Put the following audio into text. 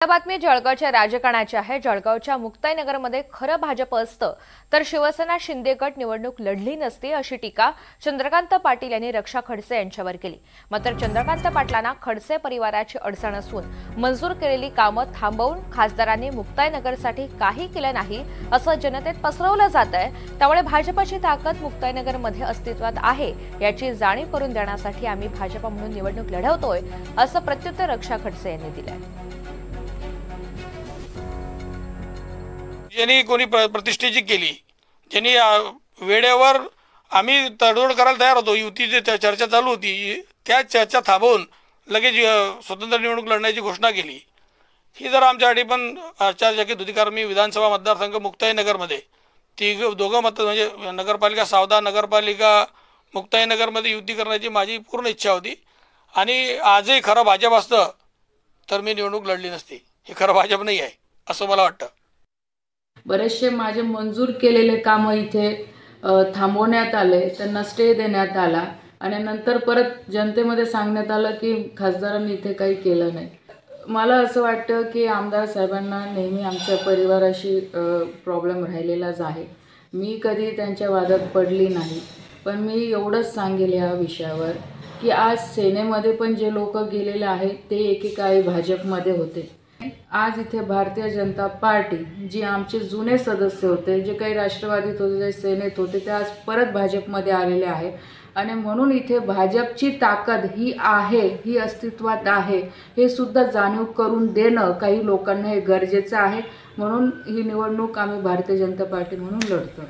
बातमी जळगावच्या राजकारणाची आहे। जळगावच्या मुक्ताईनगरमध्ये खरं भाजप असतं तर शिवसेना शिंदे गट निवडणूक लढली नसती, अशी टीका चंद्रकांत पाटील यांनी रक्षा खडसे यांच्यावर केली। मात्र चंद्रकांत पाटलांना खडसे परिवाराची अडचण असून मंजूर केलेली कामं थांबवून खासदारांनी मुक्ताईनगरसाठी काही केलं नाही असं जनतेत पसरवलं जातंय। त्यामुळे भाजपची ताकद मुक्ताईनगरमध्ये अस्तित्वात आहे याची जाणीव करून देण्यासाठी आम्ही भाजप म्हणून निवडणूक लढवतोय, असं प्रत्युत्तर रक्षा खडसे यांनी दिलंय। ज्यांनी कोणी प्रतिष्ठेची केली, ज्यांनी वेळेवर आम्ही तडजोड करायला तयार होतो, युतीची चर्चा चालू होती, त्या चर्चा थांबवून लगेच स्वतंत्र निवडणूक लढण्याची घोषणा केली। ही जर आमच्यासाठी पण आश्चर्यचकित होती, कारण मी विधानसभा मतदारसंघ मुक्ताईनगरमध्ये दोघं मत म्हणजे नगरपालिका सावदा, नगरपालिका मुक्ताईनगरमध्ये युती करण्याची माझी पूर्ण इच्छा होती। आणि आजही खरं भाजप असतं तर मी निवडणूक लढली नसती। हे खरं भाजप नाही आहे असं मला वाटतं। बरेचसे माझे मंजूर केलेले कामं इथे थांबवण्यात आले, त्यांना स्टे देण्यात आला आणि नंतर परत जनतेमध्ये सांगण्यात आलं की खासदारांनी इथे काही केलं नाही। मला असं वाटतं की आमदार साहेबांना नेहमी आमच्या परिवाराशी प्रॉब्लेम राहिलेलाच आहे। मी कधी त्यांच्या वादात पडली नाही, पण मी एवढंच सांगेल या विषयावर की आज सेनेमध्ये पण जे लोक गेलेले आहेत ते एकेकाळी भाजपमध्ये होते। आज इथे भारतीय जनता पार्टी, जी आमचे जुने सदस्य होते, जे काही राष्ट्रवादीत होते, जे सेनेत होते, ते आज परत भाजपमध्ये आलेले आहे आणि म्हणून इथे भाजपची ताकद ही आहे, ही अस्तित्वात आहे, हे सुद्धा जाणीव करून देणं काही लोकांना हे गरजेचं आहे। म्हणून ही निवडणूक आम्ही भारतीय जनता पार्टी म्हणून लढतो।